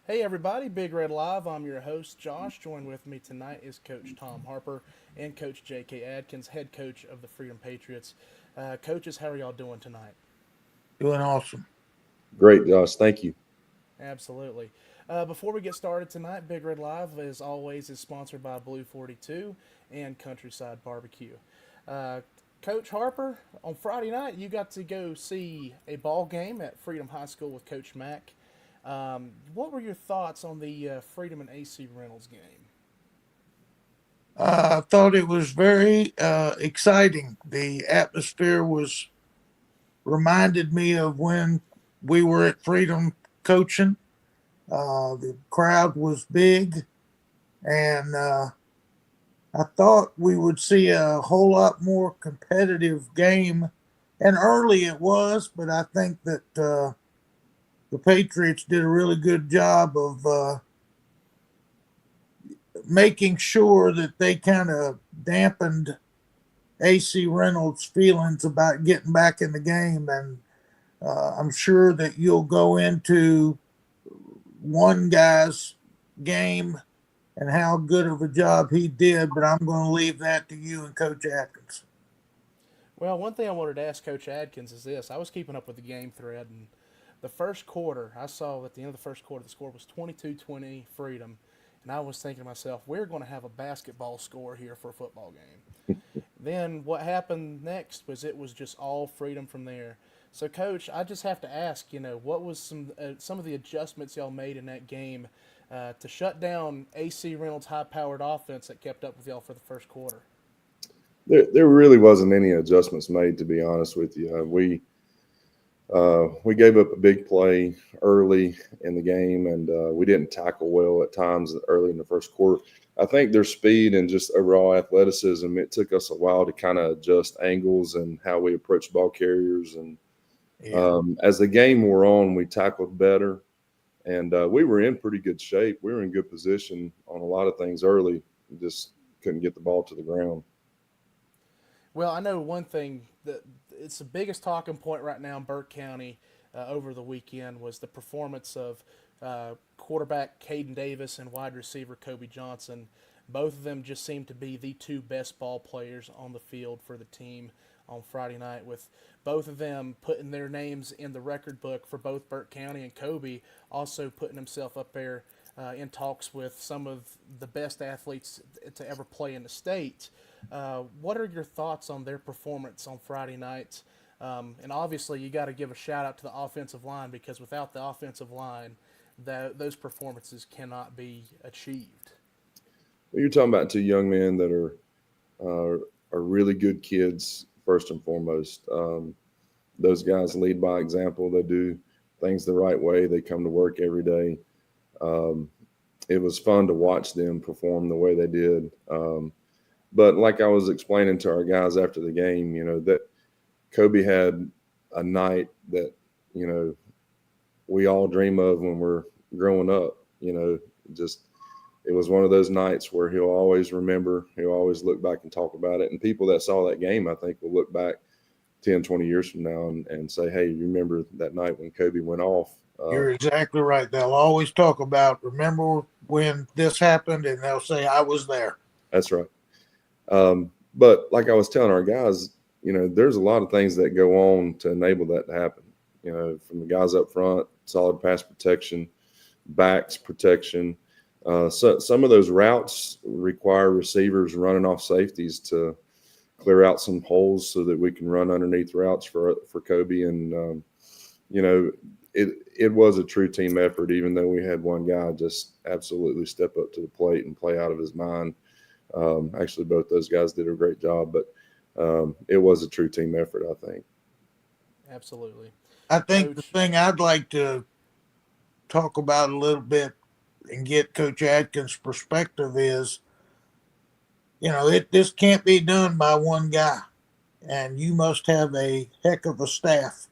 Hey everybody, Big Red Live. I'm your host, Josh. Joined with me tonight is Coach Tom Harper and Coach J.K. Adkins, head coach of the Freedom Patriots. Coaches, how are y'all doing tonight? Doing awesome. Great, Josh. Thank you. Absolutely. Before we get started tonight, Big Red Live, as always, is sponsored by Blue 42 and Countryside Barbecue. Uh, Coach Harper, on Friday night, you got to go see a ball game at Freedom High School with Coach Mack. What were your thoughts on the Freedom and AC Reynolds game? I thought it was very exciting. The atmosphere was reminded me of when we were at Freedom coaching. The crowd was big, and I thought we would see a whole lot more competitive game. And early it was, but I think that the Patriots did a really good job of making sure that they kind of dampened AC Reynolds' feelings about getting back in the game. And I'm sure that you'll go into one guy's game and how good of a job he did, but I'm going to leave that to you and Coach Atkins. Well, one thing I wanted to ask Coach Adkins is this. I was keeping up with the game thread, and the first quarter, I saw at the end of the first quarter, the score was 22-20 Freedom. And I was thinking to myself, we're going to have a basketball score here for a football game. Then what happened next was it was just all Freedom from there. So, Coach, I just have to ask, what was some of the adjustments y'all made in that game to shut down AC Reynolds' high-powered offense that kept up with y'all for the first quarter? There really wasn't any adjustments made, to be honest with you. We gave up a big play early in the game, and we didn't tackle well at times early in the first quarter. I think their speed and just overall athleticism, it took us a while to kind of adjust angles and how we approach ball carriers. And Yeah. as the game wore on, we tackled better, and we were in pretty good shape. We were in good position on a lot of things early. We just couldn't get the ball to the ground. Well, I know one thing that it's the biggest talking point right now in Burke County over the weekend was the performance of quarterback Caden Davis and wide receiver Kobe Johnson. Both of them just seem to be the two best ball players on the field for the team on Friday night, with both of them putting their names in the record book for both Burke County, and Kobe also putting himself up there in talks with some of the best athletes to ever play in the state. What are your thoughts on their performance on Friday night? And obviously, you got to give a shout out to the offensive line because without the offensive line, those performances cannot be achieved. Well, you're talking about two young men that are really good kids first and foremost. Those guys lead by example. They do things the right way. They come to work every day. Um, it was fun to watch them perform the way they did. But like I was explaining to our guys after the game, that Kobe had a night that you know we all dream of when we're growing up. Just it was one of those nights where he'll always remember. He'll always look back and talk about it. And people that saw that game, I think, will look back 10, 20 years from now and say, hey, you remember that night when Kobe went off? You're exactly right. They'll always talk about, remember when this happened, and they'll say, I was there. That's right. But like I was telling our guys, there's a lot of things that go on to enable that to happen. From the guys up front, solid pass protection, backs protection. So some of those routes require receivers running off safeties to clear out some holes so that we can run underneath routes for Kobe. And you know, it was a true team effort, even though we had one guy just absolutely step up to the plate and play out of his mind. Actually, both those guys did a great job, but it was a true team effort, I think. Absolutely. I think the Coach, thing I'd like to talk about a little bit and get Coach Atkins' perspective is, this can't be done by one guy, and you must have a heck of a staff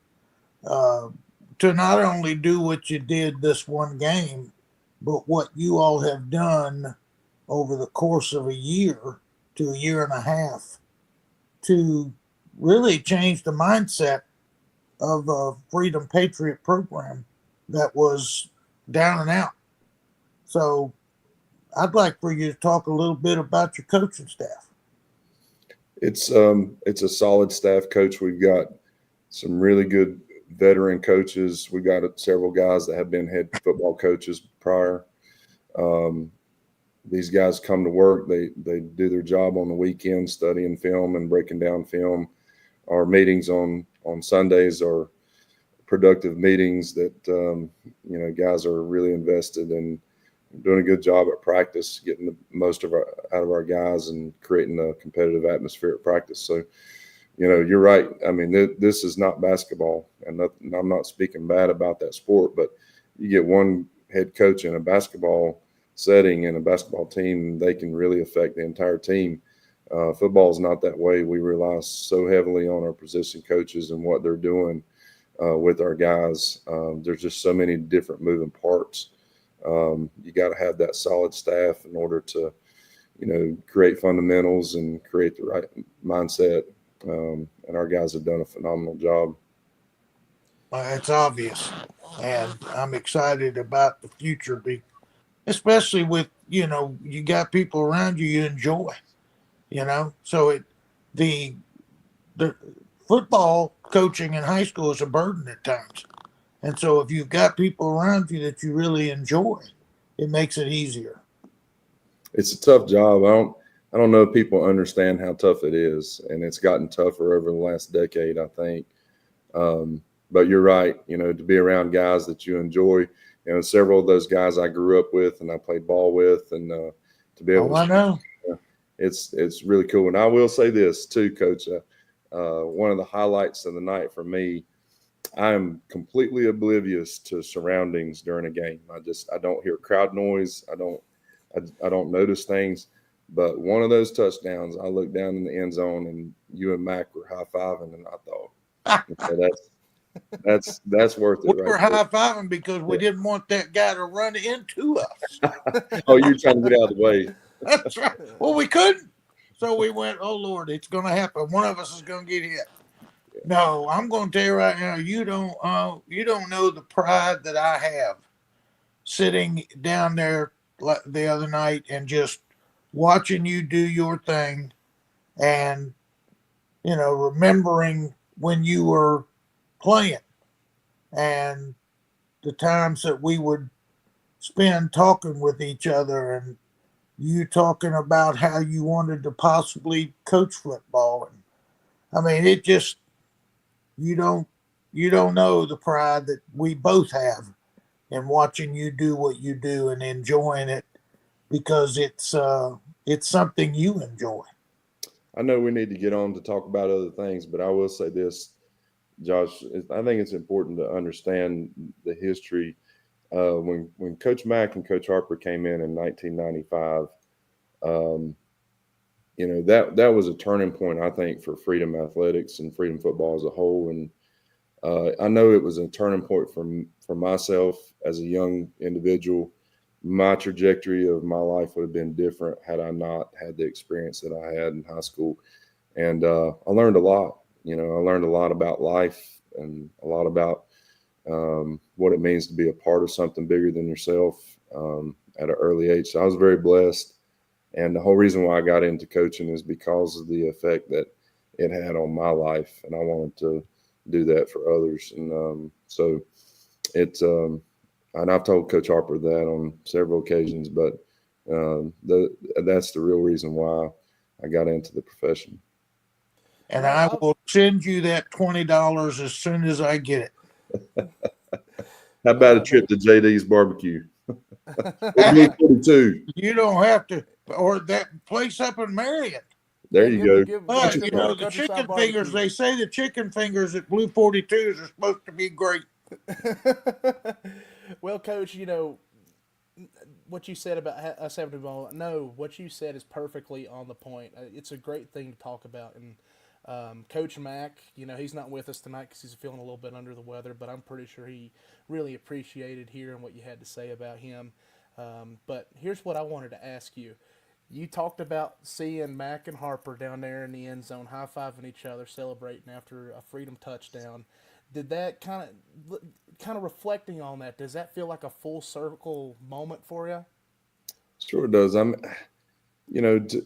uh, to not only do what you did this one game, but what you all have done over the course of a year to a year and a half to really change the mindset of a Freedom Patriot program that was down and out. So I'd like for you to talk a little bit about your coaching staff. It's a solid staff, coach. We've got some really good veteran coaches. We've got several guys that have been head football coaches prior. Um, these guys come to work. They do their job on the weekend, studying film and breaking down film. Our meetings on Sundays are productive meetings that guys are really invested in doing a good job at practice, getting the most out of our guys and creating a competitive atmosphere at practice. So, you're right. I mean, this is not basketball, and I'm not speaking bad about that sport, but you get one head coach in a basketball setting and a basketball team, they can really affect the entire team. Football is not that way. We rely so heavily on our position coaches and what they're doing with our guys. There's just so many different moving parts. You got to have that solid staff in order to, create fundamentals and create the right mindset. And our guys have done a phenomenal job. Well, it's obvious, and I'm excited about the future, especially with you got people around you enjoy. So the the football coaching in high school is a burden at times, and so if you've got people around you that you really enjoy, it makes it easier. It's a tough job. I don't know if people understand how tough it is, and it's gotten tougher over the last decade, I think. But you're right. To be around guys that you enjoy. Several of those guys I grew up with and I played ball with, and to be able I know. It's really cool. And I will say this too, Coach. One of the highlights of the night for me, I am completely oblivious to surroundings during a game. I don't hear crowd noise. I don't notice things. But one of those touchdowns, I looked down in the end zone and you and Mac were high fiving, and I thought, okay, that's worth it. We were high fiving because we didn't want that guy to run into us. Oh, you're trying to get out of the way. That's right. Well, we couldn't. So we went, oh Lord, it's going to happen. One of us is going to get hit. No, I'm going to tell you right now, you don't know the pride that I have sitting down there the other night and just watching you do your thing, and remembering when you were playing and the times that we would spend talking with each other, and you talking about how you wanted to possibly coach football. And I mean, it just, you don't know the pride that we both have in watching you do what you do and enjoying it, because it's something you enjoy. I know we need to get on to talk about other things, but I will say this, Josh. I think it's important to understand the history. When Coach Mack and Coach Harper came in 1995, that was a turning point, I think, for Freedom Athletics and Freedom football as a whole. And I know it was a turning point for myself as a young individual. My trajectory of my life would have been different had I not had the experience that I had in high school. And I learned a lot. I learned a lot about life and a lot about what it means to be a part of something bigger than yourself at an early age. So I was very blessed. And the whole reason why I got into coaching is because of the effect that it had on my life. And I wanted to do that for others. And so it's, and I've told Coach Harper that on several occasions, but that's the real reason why I got into the profession. And I will send you that $20 as soon as I get it. How about a trip to JD's barbecue? Blue 42. You don't have to, or that place up in Marion. There you go. But the chicken fingers, they say the chicken fingers at Blue 42s are supposed to be great. Well, Coach, what you said about us having to ball. No, what you said is perfectly on the point. It's a great thing to talk about. And Coach Mack, he's not with us tonight because he's feeling a little bit under the weather, but I'm pretty sure he really appreciated hearing what you had to say about him. But here's what I wanted to ask you. You talked about seeing Mack and Harper down there in the end zone, high-fiving each other, celebrating after a Freedom touchdown. Did that kind of reflecting on that? Does that feel like a full circle moment for you? Sure does.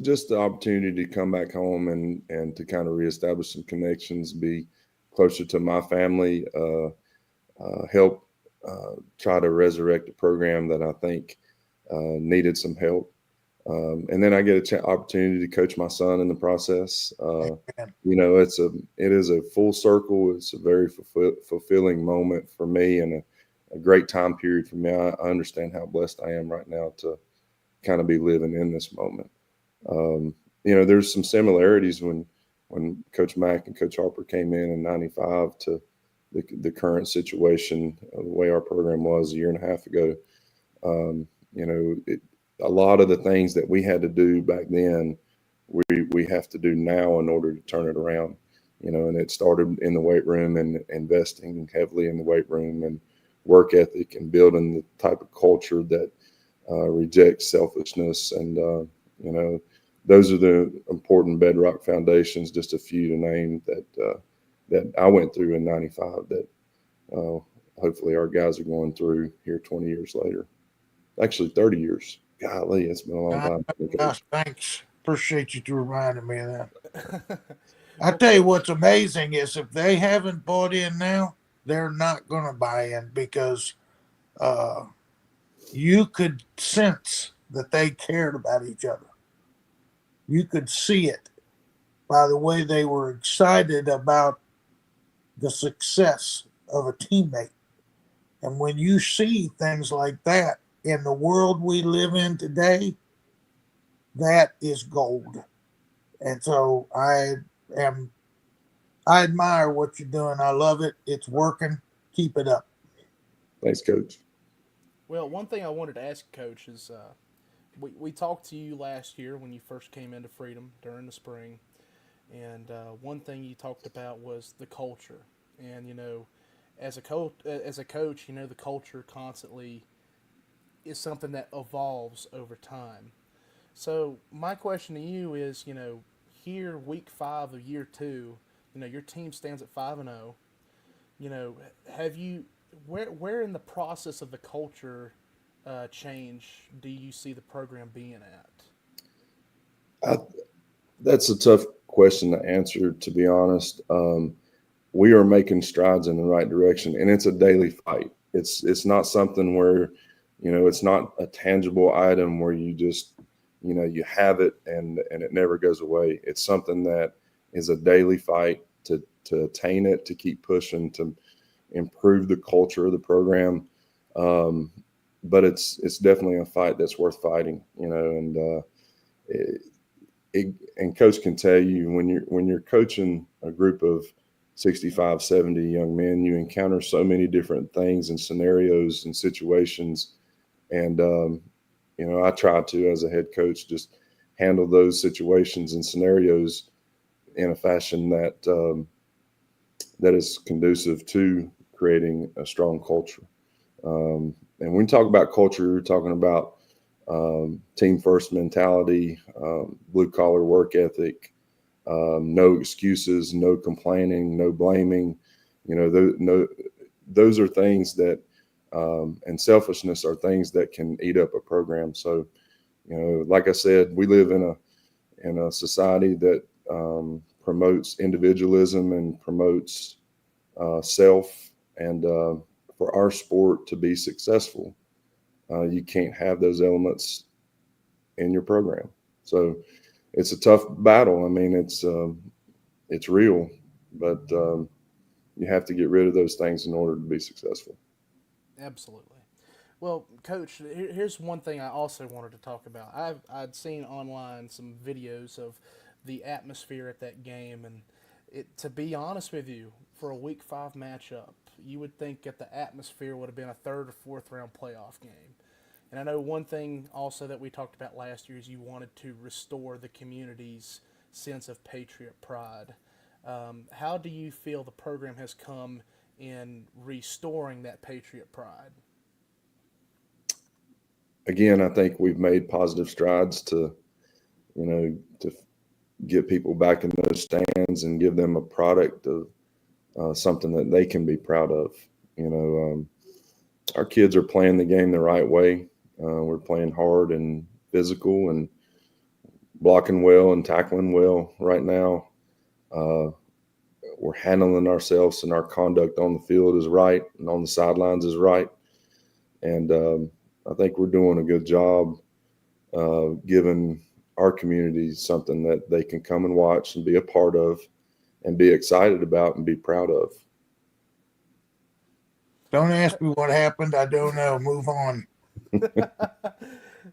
Just the opportunity to come back home and to kind of reestablish some connections, be closer to my family, help try to resurrect a program that I think needed some help. And then I get opportunity to coach my son in the process. And It is a full circle. It's a very fulfilling moment for me, and a great time period for me. I understand how blessed I am right now to kind of be living in this moment. There's some similarities when Coach Mack and Coach Harper came in '95 to the current situation, the way our program was a year and a half ago. Um, a lot of the things that we had to do back then, we have to do now in order to turn it around. And it started in the weight room and investing heavily in the weight room and work ethic and building the type of culture that rejects selfishness. And those are the important bedrock foundations. Just a few to name that I went through in '95 that hopefully our guys are going through here 20 years later. Actually, 30 years. Golly, it's been a long time. gosh, thanks. Appreciate you to reminding me of that. I Well, tell you coach, what's amazing is if they haven't bought in now, they're not going to buy in because uh, you could sense that they cared about each other. You could see it by the way they were excited about the success of a teammate. And when you see things like that in the world we live in today, that is gold. And so am I admire what you're doing. I love it. It's working. Keep it up. Thanks, Coach. well, one thing I wanted to ask, coach, is we talked to you last year when you first came into Freedom during the spring, and one thing you talked about was the culture. And as a coach, the culture constantly is something that evolves over time. So my question to you is, here week 5 of year 2, your team stands at 5-0. You know, have you where in the process of the culture change do you see the program being at? I, that's a tough question to answer, to be honest. We are making strides in the right direction, and it's a daily fight. It's not something where, it's not a tangible item where you just, you have it and it never goes away. It's something that is a daily fight to attain it, to keep pushing, to improve the culture of the program. Um, but it's definitely a fight that's worth fighting, and it, and coach can tell you when you're coaching a group of 65, 70 young men, you encounter so many different things and scenarios and situations. And, I try to, as a head coach, just handle those situations and scenarios in a fashion that is conducive to creating a strong culture. And when you talk about culture, you're talking about team first mentality, blue collar work ethic, no excuses, no complaining, no blaming. Those are things that, and selfishness are things that can eat up a program. So, like I said, we live in a society that promotes individualism and promotes self. And for our sport to be successful, you can't have those elements in your program. So it's a tough battle. I mean, it's real, but you have to get rid of those things in order to be successful. Absolutely. Well, coach, here's one thing I also wanted to talk about. I'd seen online some videos of the atmosphere at that game, and to be honest with you, for a week 5 matchup, you would think that the atmosphere would have been a third or fourth round playoff game. And I know one thing also that we talked about last year is you wanted to restore the community's sense of patriot pride. How do you feel the program has come in restoring that patriot pride? Again, I think we've made positive strides to get people back in those stands and give them a product of something that they can be proud of. Our kids are playing the game the right way. We're playing hard and physical and blocking well and tackling well right now. Uh, we're handling ourselves, and our conduct on the field is right, and on the sidelines is right. And I think we're doing a good job giving our community something that they can come and watch and be a part of and be excited about and be proud of. Don't ask me what happened. I don't know. Move on.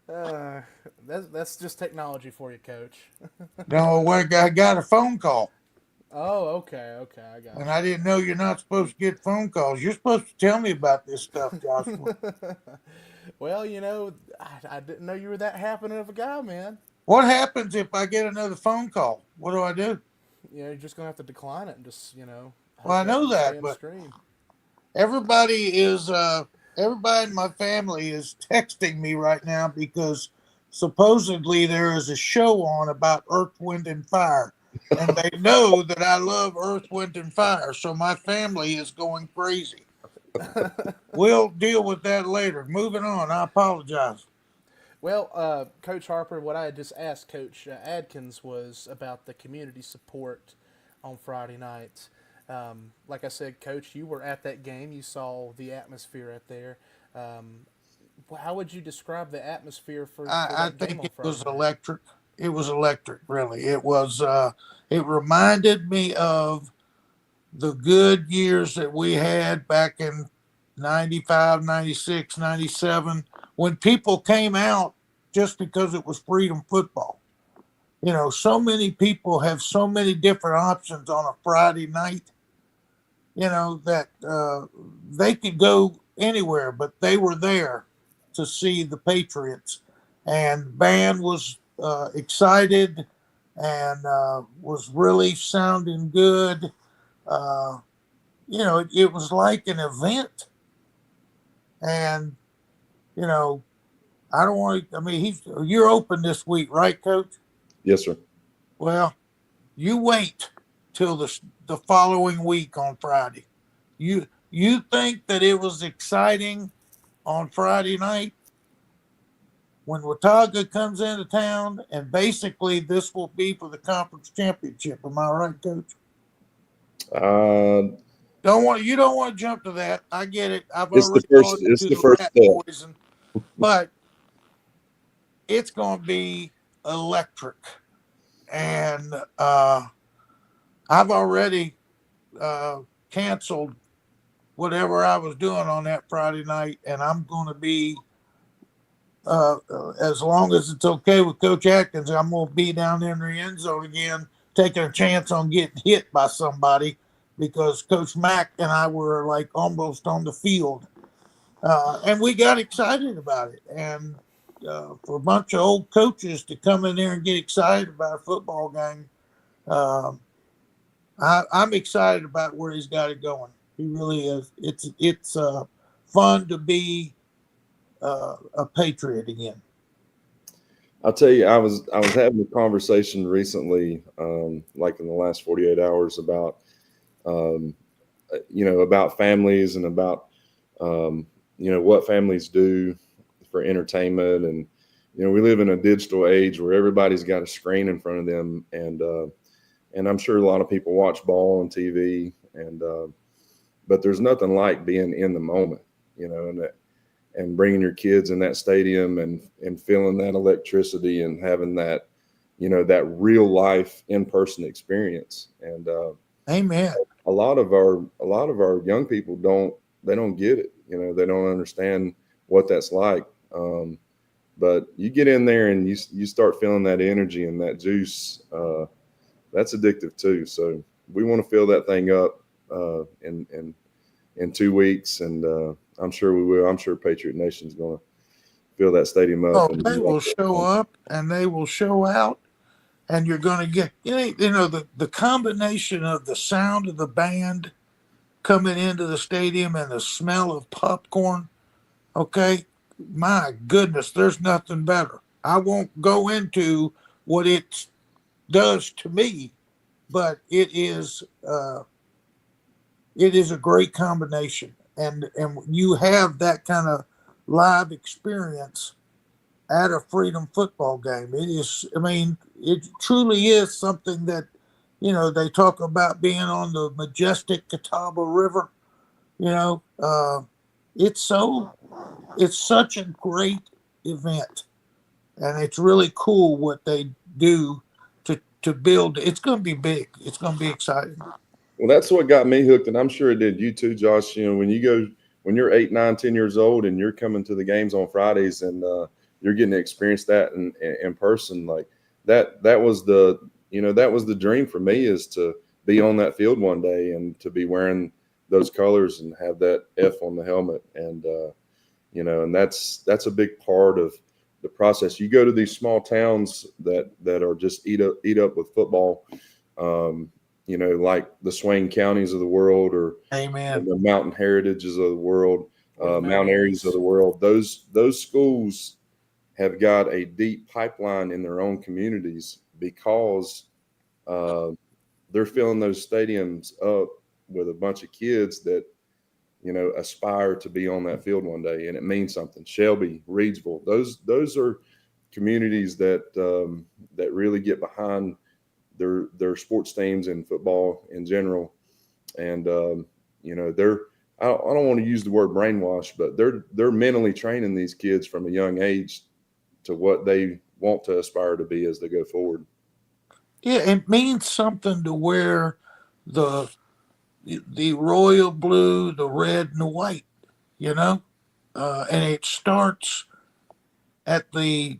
uh, that's just technology for you, Coach. No, I got a phone call. Oh, okay, I got And I didn't know you're not supposed to get phone calls. You're supposed to tell me about this stuff, Joshua. you. Well, I didn't know you were that happening of a guy, man. What happens if I get another phone call? What do I do? You're just gonna have to decline it and just, Well, hope I that know you stay that, in the but stream. everybody is everybody in my family is texting me right now because supposedly there is a show on about Earth, Wind, and Fire. And they know that I love Earth, Wind, and Fire. So my family is going crazy. We'll deal with that later. Moving on. I apologize. Well, Coach Harper, what I had just asked Coach Adkins was about the community support on Friday night. Like I said, Coach, you were at that game. You saw the atmosphere out there. Um, how would you describe the atmosphere for I that think game on it Friday was night? electric. It was electric, really. It was it reminded me of the good years that we had back in 95, 96, 97, when people came out just because it was freedom football. You know, so many people have so many different options on a Friday night, you know, that they could go anywhere, but they were there to see the Patriots. And band was excited and was really sounding good. Uh, you know, it was like an event. And, you know, I don't want to, I mean, you're open this week, right, Coach? Yes, sir. Well, you wait till the following week on Friday. You think that it was exciting on Friday night when Watauga comes into town, and basically this will be for the conference championship. Am I right, Coach? Uh, You don't want to jump to that. I get it. I've it's the already first. gone It's to the the first rat step. poison, but it's going to be electric. And I've already uh, canceled whatever I was doing on that Friday night, and I'm going to be, as long as it's okay with Coach Atkins, I'm going to be down in the end zone again, taking a chance on getting hit by somebody because Coach Mack and I were like almost on the field. And we got excited about it. And for a bunch of old coaches to come in there and get excited about a football game, um, I'm excited about where he's got it going. He really is. It's fun to be a Patriot again. I'll tell you, I was having a conversation recently, like in the last 48 hours, about um, about families and about um, what families do for entertainment, and we live in a digital age where everybody's got a screen in front of them, and I'm sure a lot of people watch ball on TV, and but there's nothing like being in the moment, and bringing your kids in that stadium and feeling that electricity and having that that real life in person experience. And Amen. a lot of our young people don't get it. They don't understand what that's like. But you get in there and you start feeling that energy and that juice. That's addictive too. So we want to fill that thing up in 2 weeks, and I'm sure we will. I'm sure Patriot Nation's going to fill that stadium Oh, up. And they will show up and they will show out, and you're going to get the combination of the sound of the band coming into the stadium and the smell of popcorn. Okay, my goodness, there's nothing better. I won't go into what it does to me, but it is a great combination, and when you have that kind of live experience, at a Freedom football game. It is, I mean, it truly is something that, they talk about being on the majestic Catawba River. You know, it's such a great event, and it's really cool what they do to build. It's going to be big. It's going to be exciting. Well, that's what got me hooked, and I'm sure it did you too, Josh. When you're 8, 9, 10 years old, and you're coming to the games on Fridays, and you're getting to experience that in person, like that. That was the dream for me, is to be on that field one day and to be wearing those colors and have that F on the helmet, and and that's a big part of the process. You go to these small towns that are just eat up with football. Like the Swain counties of the world, or Amen. the mountain heritages of the world, Mount Mount Airies of the world. Those schools have got a deep pipeline in their own communities because they're filling those stadiums up with a bunch of kids that aspire to be on that field one day, and it means something. Shelby, Reidsville, those are communities that really get behind their sports teams and football in general, and they're I don't want to use the word brainwash, but they're mentally training these kids from a young age to what they want to aspire to be as they go forward. Yeah, it means something to wear the the royal blue, the red, and the white. You know, and it starts at the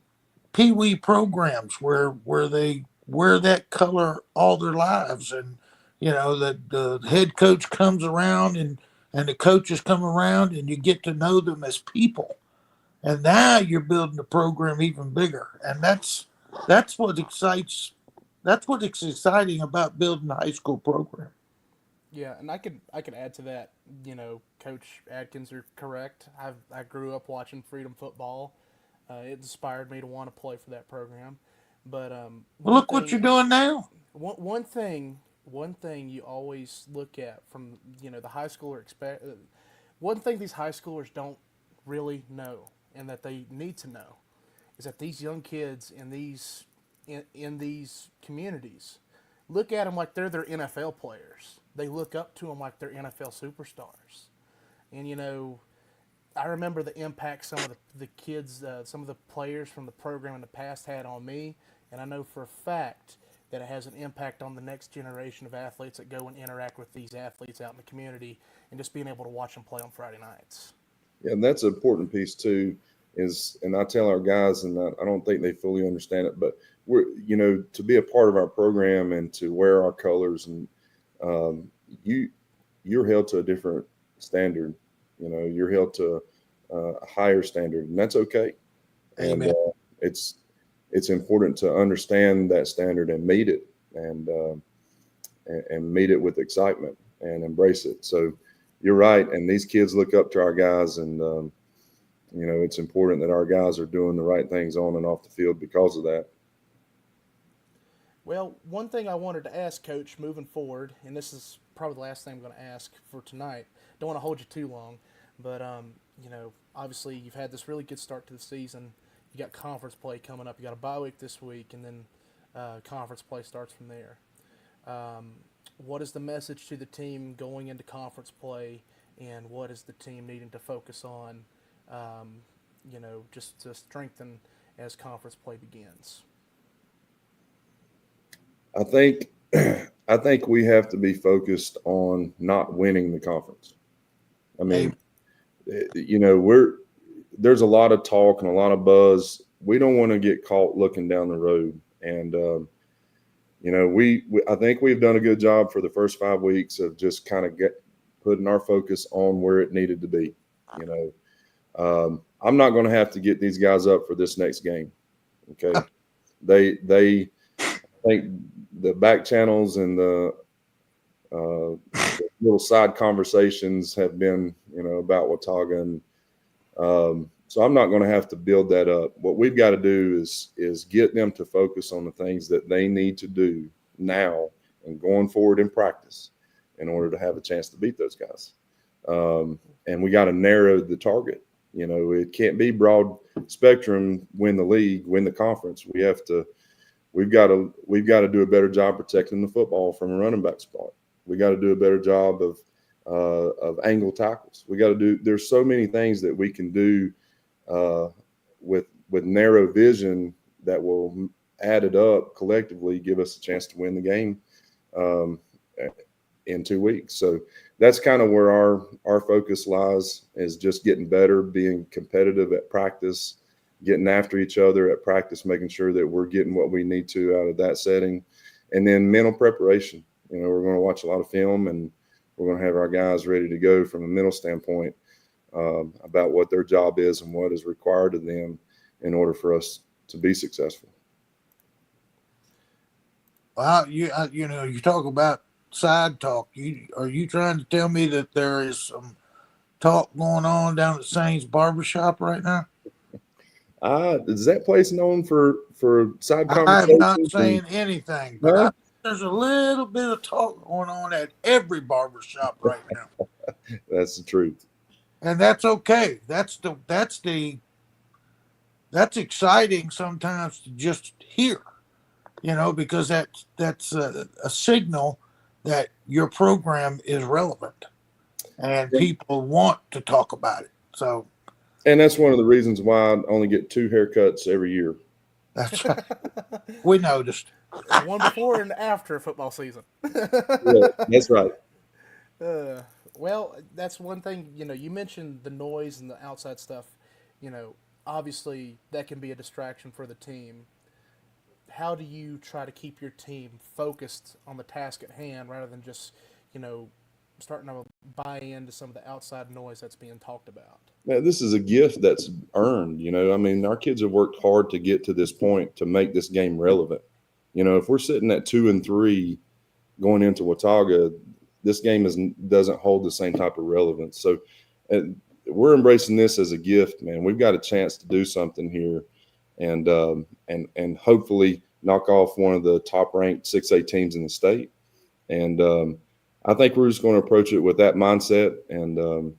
Pee Wee programs where they wear that color all their lives, and the head coach comes around, and the coaches come around, and you get to know them as people, and now you're building the program even bigger, and that's what excites. That's what's exciting about building a high school program. Yeah, and I could add to that. Coach Adkins are correct. I grew up watching Freedom football. It inspired me to want to play for that program. But Well, look what you're doing now. one thing you always look at from the high schooler expect. One thing these high schoolers don't really know, and that they need to know, is that these young kids in these communities look at them like they're their NFL players. They look up to them like they're NFL superstars. And I remember the impact some of the kids, some of the players from the program in the past had on me, and I know for a fact that it has an impact on the next generation of athletes that go and interact with these athletes out in the community, and just being able to watch them play on Friday nights. Yeah, and that's an important piece too. And I tell our guys, and I don't think they fully understand it, but we're to be a part of our program and to wear our colors, and um, you you're held to a different standard. You're held to a higher standard, and that's okay. And Amen. it's important to understand that standard and meet it, and meet it with excitement and embrace it. So you're right, and these kids look up to our guys, and it's important that our guys are doing the right things on and off the field because of that. Well, one thing I wanted to ask, Coach, moving forward, and this is probably the last thing I'm going to ask for tonight. Don't want to hold you too long, but obviously you've had this really good start to the season. You got conference play coming up. You got a bye week this week, and then conference play starts from there. What is the message to the team going into conference play, and what is the team needing to focus on, just to strengthen as conference play begins? I think I think we have to be focused on not winning the conference. I mean, we're there's a lot of talk and a lot of buzz. We don't want to get caught looking down the road, and we I think we've done a good job for the first 5 weeks of just kind of putting our focus on where it needed to be. I'm not going to have to get these guys up for this next game. Okay, they think the back channels and the little side conversations have been, about Watauga, and so I'm not going to have to build that up. What we've got to do is get them to focus on the things that they need to do now and going forward in practice in order to have a chance to beat those guys. And we got to narrow the target. It can't be broad spectrum win the league, win the conference. We've got to do a better job protecting the football from a running back spot. We got to do a better job of angle tackles. There's so many things that we can do with narrow vision that will add it up collectively, give us a chance to win the game in 2 weeks. So that's kind of where our focus lies, is just getting better, being competitive at practice, getting after each other at practice, making sure that we're getting what we need to out of that setting. And then mental preparation. We're going to watch a lot of film, and we're going to have our guys ready to go from a mental standpoint about what their job is and what is required of them in order for us to be successful. Well, you talk about side talk. Are you trying to tell me that there is some talk going on down at Saints Barbershop right now? Is that place known for side I'm conversations? not saying anything, but there's a little bit of talk going on at every barbershop right now. That's the truth, and that's okay. That's exciting sometimes to just hear, because that's a signal that your program is relevant and people want to talk about it. So. And that's one of the reasons why I only get 2 haircuts every year. That's right. We noticed. One before and after football season. Yeah, that's right. Well, that's one thing, you mentioned the noise and the outside stuff. Obviously that can be a distraction for the team. How do you try to keep your team focused on the task at hand rather than just, starting to buy into some of the outside noise that's being talked about? Now, this is a gift that's earned. Our kids have worked hard to get to this point to make this game relevant. If we're sitting at 2-3 going into Watauga, this game doesn't hold the same type of relevance. So we're embracing this as a gift, man. We've got a chance to do something here, and hopefully knock off one of the top-ranked 6A teams in the state. And I think we're just going to approach it with that mindset, and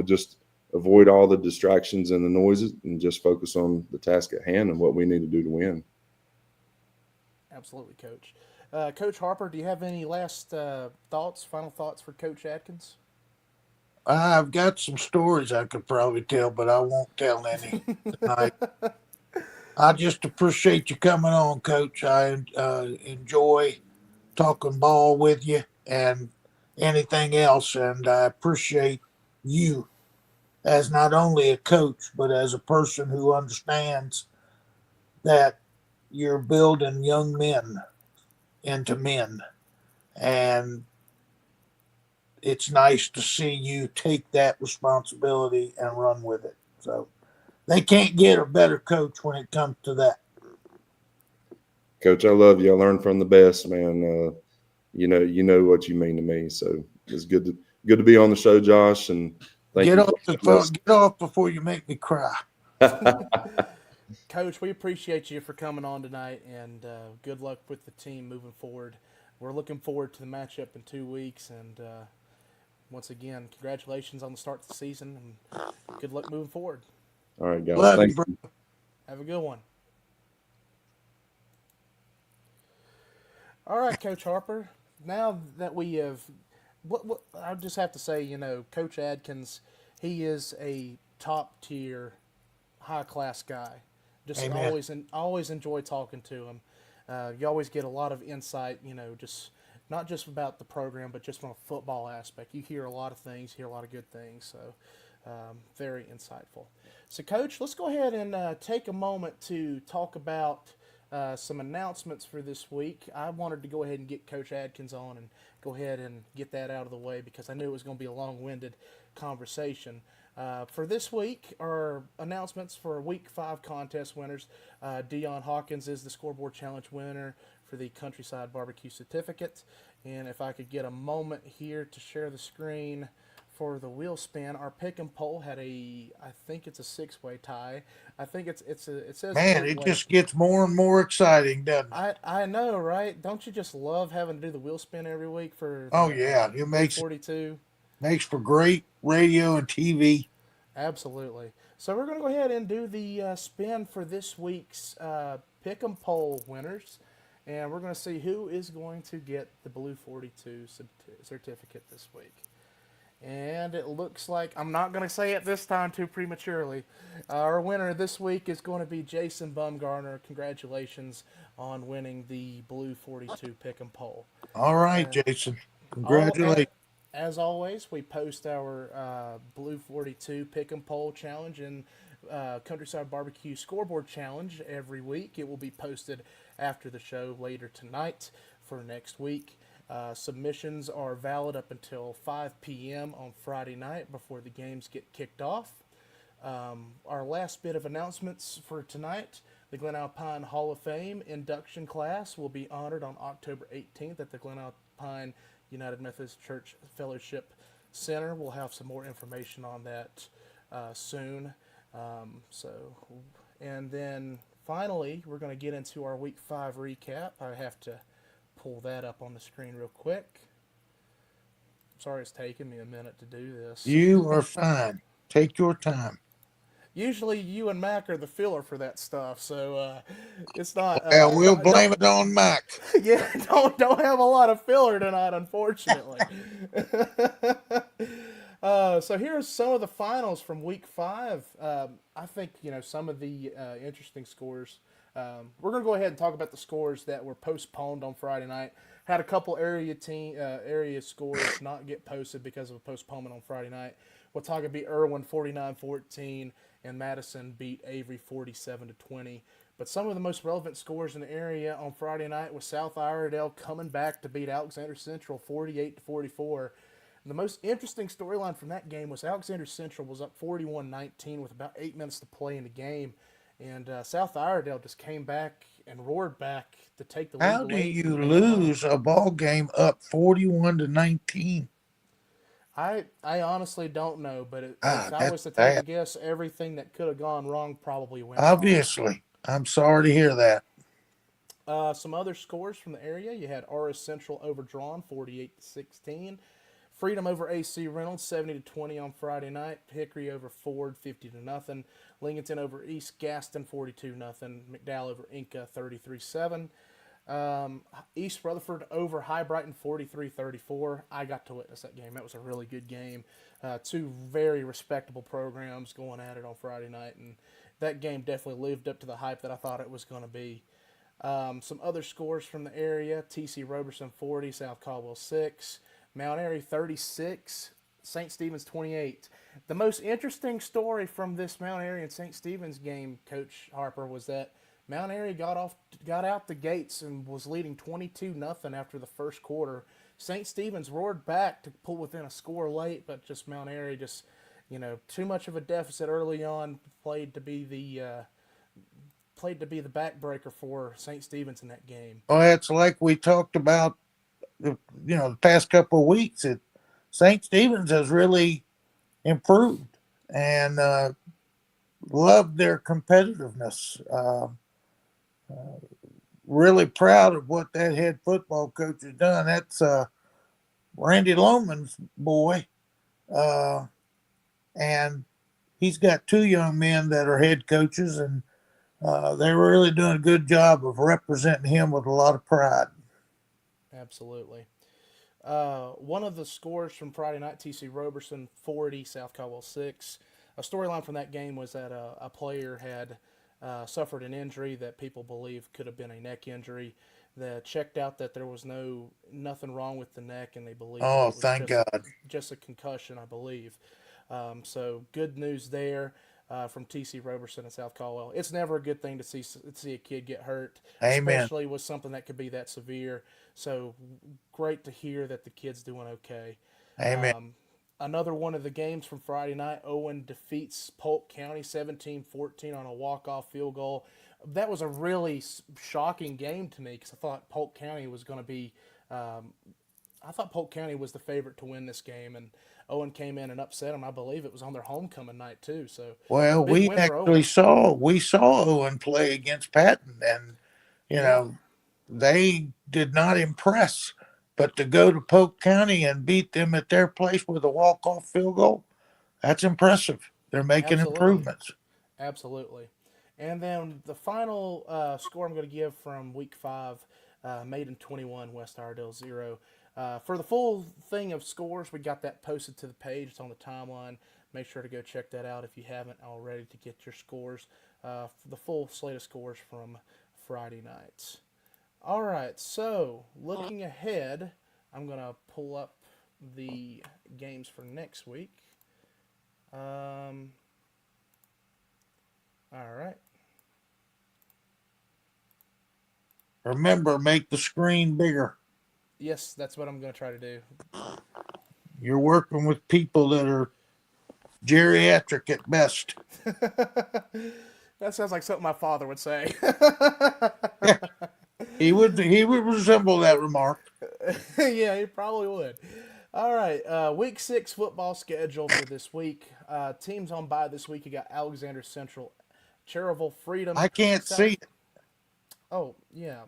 just avoid all the distractions and the noises, and just focus on the task at hand and what we need to do to win. Absolutely, Coach. Coach Harper, do you have any last final thoughts for Coach Adkins? I've got some stories I could probably tell, but I won't tell any tonight. I just appreciate you coming on, Coach. I enjoy talking ball with you and anything else, and I appreciate you as not only a coach, but as a person who understands that you're building young men into men. And it's nice to see you take that responsibility and run with it. So they can't get a better coach when it comes to that. Coach, I love you. I learned from the best, man. You know what you mean to me. So it's good to be on the show, Josh. And get off before you make me cry. Coach, we appreciate you for coming on tonight, and good luck with the team moving forward. We're looking forward to the matchup in 2 weeks, and once again, congratulations on the start of the season, and good luck moving forward. All right, guys. Love Thank you. Have a good one. All right, Coach Harper. Now that we have, I just have to say, Coach Adkins, he is a top tier, high class guy. Just always enjoy talking to him. You always get a lot of insight, just not just about the program, but just from a football aspect. You hear a lot of things, hear a lot of good things. So very insightful. So, Coach, let's go ahead and take a moment to talk about some announcements for this week. I wanted to go ahead and get Coach Adkins on and go ahead and get that out of the way because I knew it was going to be a long-winded conversation. For this week, our announcements for Week 5 contest winners. Dion Hawkins is the Scoreboard Challenge winner for the Countryside Barbecue Certificate. And if I could get a moment here to share the screen for the wheel spin, our pick and poll had I think it's a 6-way tie. I think it says. Man, it just gets more and more exciting, doesn't it? I know, right? Don't you just love having to do the wheel spin every week for? Oh yeah, it makes 42. Makes for great radio and TV. Absolutely. So we're going to go ahead and do the spin for this week's Pick'em Poll winners. And we're going to see who is going to get the Blue 42 certificate this week. And it looks like, I'm not going to say it this time too prematurely. Our winner this week is going to be Jason Bumgarner. Congratulations on winning the Blue 42 Pick'em Poll. All right, Jason. All, Congratulations. as always, we post our Blue 42 Pick'em Poll Challenge and Countryside Barbecue Scoreboard Challenge every week. It will be posted after the show later tonight for next week. Submissions are valid up until 5 p.m. on Friday night before the games get kicked off. Our last bit of announcements for tonight: the Glen Alpine Hall of Fame induction class will be honored on October 18th at the Glen Alpine United Methodist Church Fellowship Center. We'll have some more information on that soon. And then finally, we're going to get into our Week 5 recap. I have to pull that up on the screen real quick. Sorry it's taking me a minute to do this. You are fine. Take your time. Usually you and Mac are the filler for that stuff, so it's not. Well, we'll blame it on Mac. Yeah, don't have a lot of filler tonight, unfortunately. So here's some of the finals from Week 5. I think some of the interesting scores. We're gonna go ahead and talk about the scores that were postponed on Friday night. Had a couple area scores not get posted because of a postponement on Friday night. Watauga beat Irwin 49-14, and Madison beat Avery 47-20. But some of the most relevant scores in the area on Friday night was South Iredell coming back to beat Alexander Central 48-44. And the most interesting storyline from that game was Alexander Central was up 41-19 with about 8 minutes to play in the game. And South Iredell just came back and roared back to take the lead. How do you lose a ball game up 41-19? I honestly don't know, but if I was to take a guess, everything that could have gone wrong probably went wrong. Obviously. I'm sorry to hear that. Some other scores from the area: you had RS Central overdrawn 48-16. Freedom over AC Reynolds 70-20 on Friday night. Hickory over Ford 50-0. Lincolnton over East Gaston 42-0. McDowell over Inca 33-7. East Rutherford over High Brighton 43-34. I got to witness that game. That was a really good game. Two very respectable programs going at it on Friday night, and that game definitely lived up to the hype that I thought it was going to be. Some other scores from the area: TC Roberson 40, South Caldwell 6. Mount Airy 36, St. Stephen's 28. The most interesting story from this Mount Airy and St. Stephen's game, Coach Harper, was that Mount Airy got out the gates and was leading 22-0 after the first quarter. St. Stephen's roared back to pull within a score late, but just Mount Airy too much of a deficit early on, played to be the backbreaker for St. Stephen's in that game. Well, it's like we talked about the past couple of weeks. That St. Stephen's has really improved and loved their competitiveness. Really proud of what that head football coach has done. That's Randy Loman's boy, and he's got two young men that are head coaches, and they're really doing a good job of representing him with a lot of pride. Absolutely. One of the scores from Friday night: TC Roberson 40, South Caldwell 6. A storyline from that game was that a player had suffered an injury that people believe could have been a neck injury. They checked out that there was nothing wrong with the neck, and they believe it was thank God, just a concussion, I believe. So good news there from TC Roberson and South Caldwell. It's never a good thing to see a kid get hurt, Amen. Especially with something that could be that severe. So great to hear that the kid's doing okay. Amen. Another one of the games from Friday night: Owen defeats Polk County 17-14 on a walk-off field goal. That was a really shocking game to me because I thought Polk County was going to be. I thought Polk County was the favorite to win this game, and Owen came in and upset them. I believe it was on their homecoming night too. So we actually saw Owen play against Patton, and they did not impress. But to go to Polk County and beat them at their place with a walk-off field goal, that's impressive. they're making Absolutely. improvements. Absolutely. And then the final score I'm going to give from week 5, Maiden 21, West Iredale 0. For the full thing of scores, we got that posted to the page. It's on the timeline. Make sure to go check that out if you haven't already to get your scores, for the full slate of scores from Friday night. All right, so looking ahead, I'm going to pull up the games for next week. Um, all right. Remember, make the screen bigger. Yes, that's what I'm going to try to do. You're working with people that are geriatric at best. That sounds like something my father would say. Yeah, he would resemble that remark. Yeah, he probably would. All right, week 6 football schedule for this week. Teams on bye this week. You got Alexander Central, Cherville, Freedom, I can't South. see it. Oh yeah,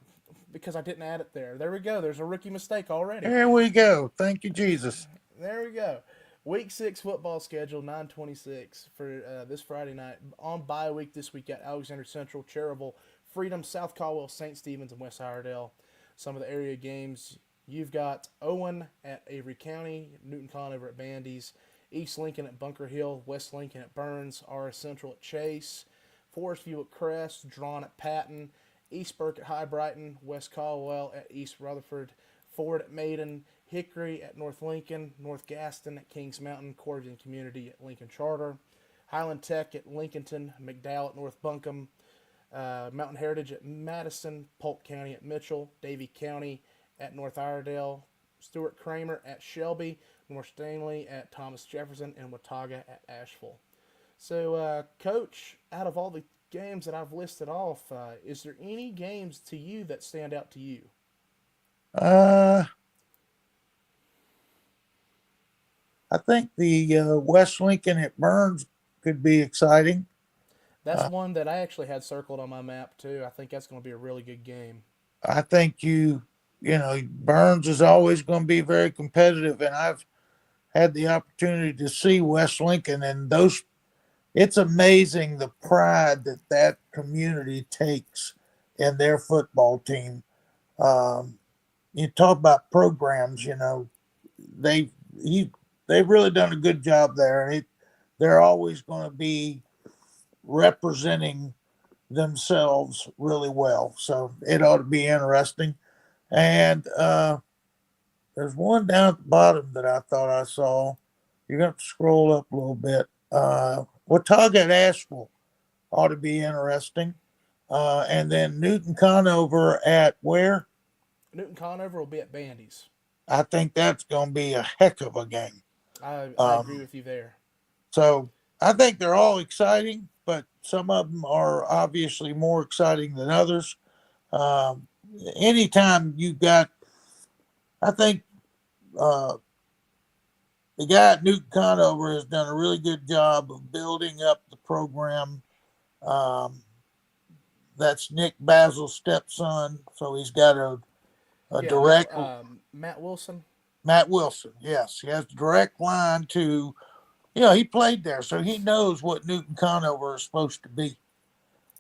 because I didn't add it there. There we go. There's a rookie mistake already. There we go. Thank you, Jesus. There we go. Week 6 football schedule, 9:26 for this Friday night. On bye week this week at Alexander Central, Cherville, Freedom, South Caldwell, St. Stephen's, and West Iredale. Some of the area games you've got: Owen at Avery County, Newton Conover at Bandy's, East Lincoln at Bunker Hill, West Lincoln at Burns, RS Central at Chase, Forest View at Crest, Drawn at Patton, East Burke at High Brighton, West Caldwell at East Rutherford, Ford at Maiden, Hickory at North Lincoln, North Gaston at Kings Mountain, Corrigan Community at Lincoln Charter, Highland Tech at Lincolnton, McDowell at North Buncombe, Mountain Heritage at Madison, Polk County at Mitchell, Davie County at North Iredale, Stuart Kramer at Shelby, North Stanley at Thomas Jefferson, and Watauga at Asheville. So, Coach, out of all the games that I've listed off, is there any games to you that stand out to you? Uh, I think the West Lincoln at Burns could be exciting. That's Uh, one that I actually had circled on my map too. I think that's going to be a really good game. I think Burns is always going to be very competitive, and I've had the opportunity to see West Lincoln, and those. It's amazing the pride that that community takes in their football team. Um, you talk about programs, they he they've really done a good job there, and they're always going to be representing themselves really well. So it ought to be interesting. And there's one down at the bottom that I thought I saw. You're going to have to scroll up a little bit. Watauga at Asheville ought to be interesting. And then Newton Conover at where? Newton Conover will be at Bandy's. I think that's going to be a heck of a game. I agree Um, with you there. so I think they're all exciting, but some of them are obviously more exciting than others. Um, anytime you got, I think uh, the guy at Newton Conover has done a really good job of building up the program. Um, that's Nick Basil's stepson, so he's got a Yeah, Matt, direct Matt Wilson. Matt Wilson. Yes, he has a direct line to. He played there, so he knows what Newton Conover is supposed to be.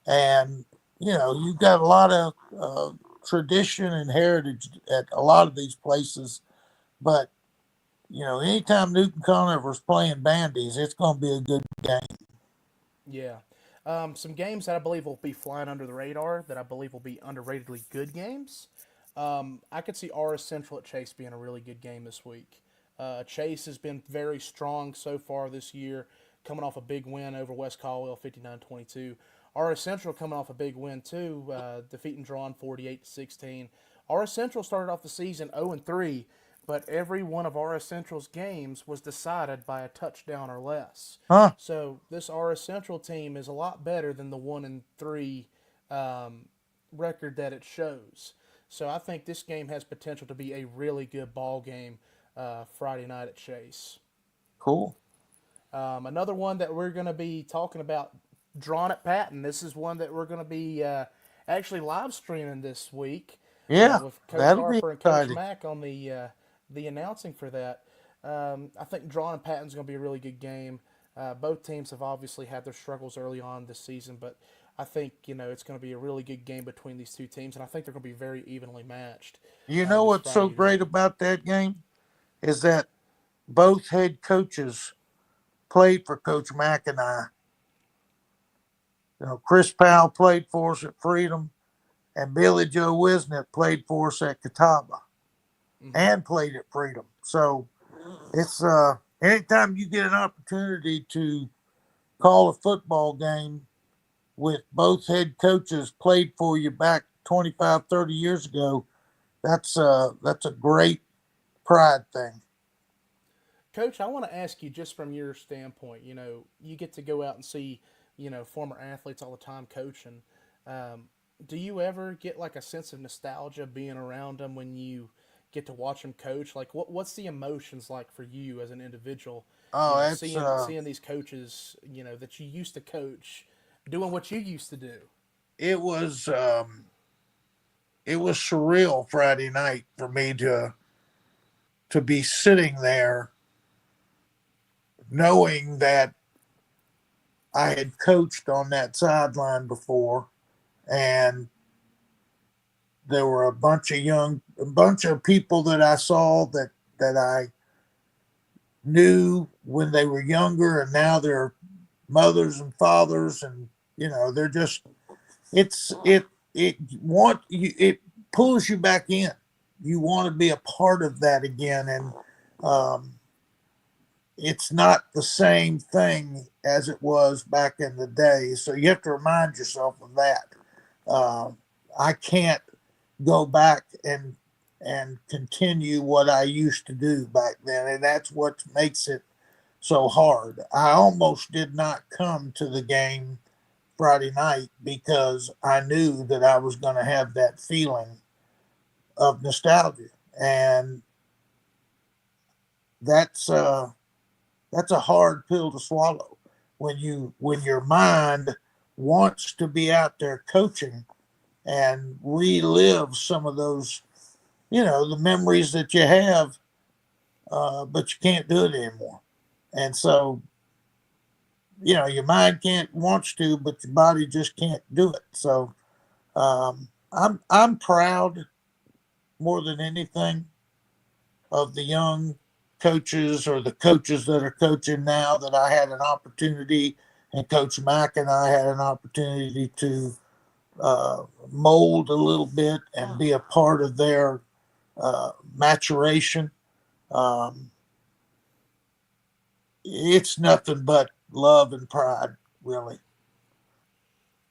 And you've got a lot of tradition and heritage at a lot of these places, but anytime Newton Conover's playing bandies, it's going to be a good game. Yeah. Some games that I believe will be flying under the radar that I believe will be underratedly good games. I could see RS Central at Chase being a really good game this week. Chase has been very strong so far this year, coming off a big win over West Caldwell, 59-22. RS Central coming off a big win too, defeating Drawn 48-16. RS Central started off the season 0-3, but every one of RS Central's games was decided by a touchdown or less. Huh? So this RS Central team is a lot better than the 1-3 record that it shows. So I think this game has potential to be a really good ball game Friday night at Chase. Cool. Another one that we're going to be talking about, Drawn at Patton. This is one that we're going to be actually live streaming this week Yeah, with Coach that'll be Harper and Coach exciting. Mack on the announcing for that. I think Drawn at Patton's going to be a really good game. Both teams have obviously had their struggles early on this season, but I think it's going to be a really good game between these two teams, and I think they're going to be very evenly matched You know this what's so Friday great evening. about that game is that both head coaches played for Coach Mack and I. Chris Powell played for us at Freedom, and Billy Joe Wisnett played for us at Catawba Hmm. and played at Freedom. So it's anytime you get an opportunity to call a football game with both head coaches played for you back 25, 30 years ago, that's a great pride thing. Coach, I want to ask you just from your standpoint. You get to go out and see former athletes all the time coaching. Um, do you ever get like a sense of nostalgia being around them when you get to watch them coach? Like, what's the emotions like for you as an individual? Oh, it's Seeing these coaches, that you used to coach, doing what you used to do. it was it was surreal Friday night for me to be sitting there knowing that I had coached on that sideline before, and there were a bunch of people that I saw that I knew when they were younger, and now they're mothers and fathers, and they're just it it want you it pulls you back in. You want to be a part of that again, and um, it's not the same thing as it was back in the day. So you have to remind yourself of that. Uh, I can't go back and continue what I used to do back then, and that's what makes it so hard. I almost did not come to the game Friday night because I knew that I was going to have that feeling of nostalgia, and that's uh, that's a hard pill to swallow when your mind wants to be out there coaching and relive some of those, the memories that you have, but you can't do it anymore. And so, your mind can't wants to, but your body just can't do it. So, I'm proud more than anything of the young coaches or the coaches that are coaching now that I had an opportunity, and Coach Mack and I had an opportunity to mold a little bit and be a part of their maturation. Um, it's nothing but love and pride, really.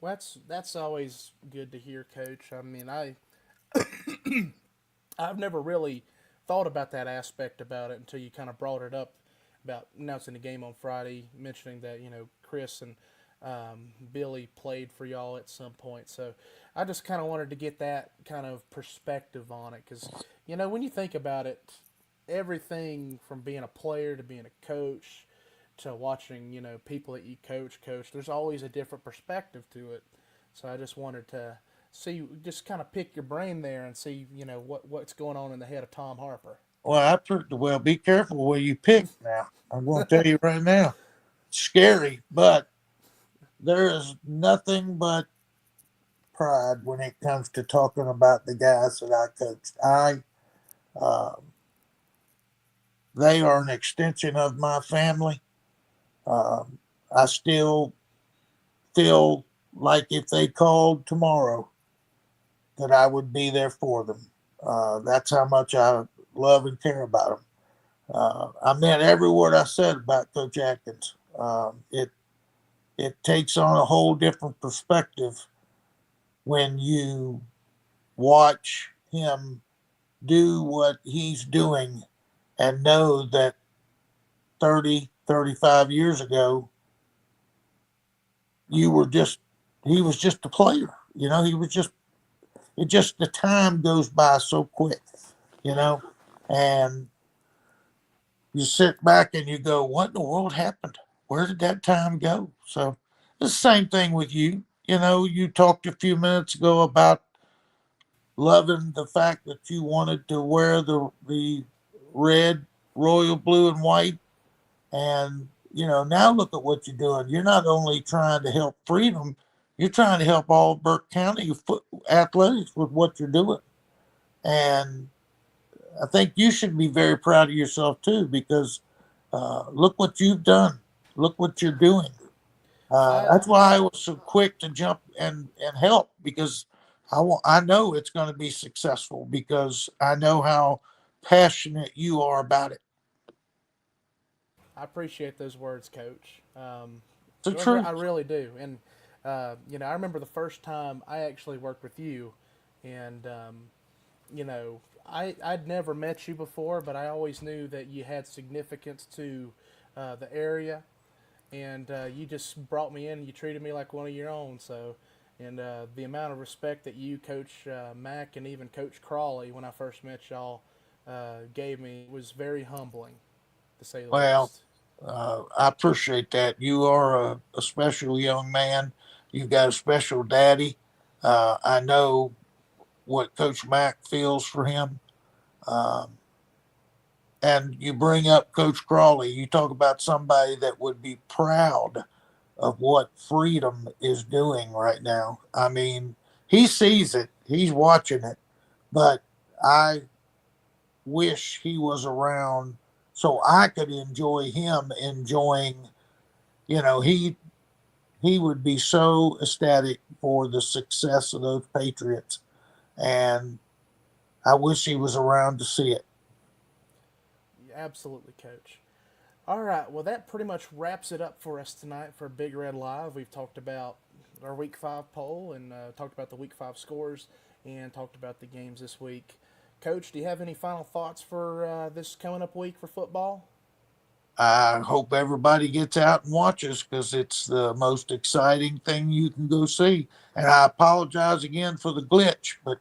Well, that's always good to hear, Coach. I mean, I've never really thought about that aspect about it until you kind of brought it up about announcing the game on Friday, mentioning that Chris and Billy played for y'all at some point. So I just kind of wanted to get that kind of perspective on it because when you think about it, everything from being a player to being a coach to watching people that you coach, there's always a different perspective to it. So I just wanted to see, just kind of pick your brain there and see, what's going on in the head of Tom Harper. Well, be careful where you pick now. I'm going to tell you right now. It's scary, but there is nothing but pride when it comes to talking about the guys that I coached. Uh, they are an extension of my family. Um, I still feel like if they called tomorrow, that I would be there for them. That's how much I love and care about them. I meant every word I said about Coach Adkins. It takes on a whole different perspective when you watch him do what he's doing and know that 30, 35 years ago, you were just, he was just a player. He was just the time goes by so quick, you know, and you sit back and you go, what in the world happened? Where did that time go? So it's the same thing with you. You talked a few minutes ago about loving the fact that you wanted to wear the red, royal blue and white, and now look at what you're doing. You're not only trying to help Freedom, you're trying to help all Burke County athletics with what you're doing. And I think you should be very proud of yourself too, because look what you've done. Look what you're doing. I That's why I was so quick to jump and help, because I know it's going to be successful, because I know how passionate you are about it. I appreciate those words, Coach. It's the truth. I really do. And I remember the first time I actually worked with you, and I'd never met you before, but I always knew that you had significance to the area, and you just brought me in. And you treated me like one of your own. So, and the amount of respect that you, Coach Mack, and even Coach Crawley, when I first met y'all, gave me was very humbling, to say the Well, least. I appreciate that. You are a special young man. You've got a special daddy. I know what Coach Mack feels for him. Um, and you bring up Coach Crawley. You talk about somebody that would be proud of what Freedom is doing right now. I mean, he sees it, he's watching it, but I wish he was around so I could enjoy him enjoying. He would be so ecstatic for the success of those Patriots, and I wish he was around to see it. Absolutely, Coach. All right. Well, that pretty much wraps it up for us tonight for Big Red Live. We've talked about our Week 5 poll and talked about the Week 5 scores and talked about the games this week. Coach, do you have any final thoughts for this coming up week for football? I hope everybody gets out and watches, because it's the most exciting thing you can go see. And I apologize again for the glitch, but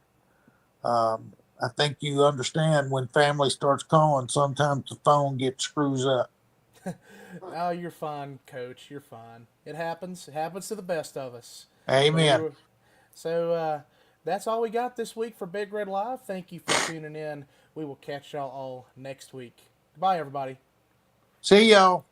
I think you understand, when family starts calling, sometimes the phone gets screws up. Oh, you're fine, Coach. You're fine. It happens. It happens to the best of us. But we Amen. were so. That's all we got this week for Big Red Live. Thank you for tuning in. We will catch y'all all next week. Goodbye, everybody. See y'all.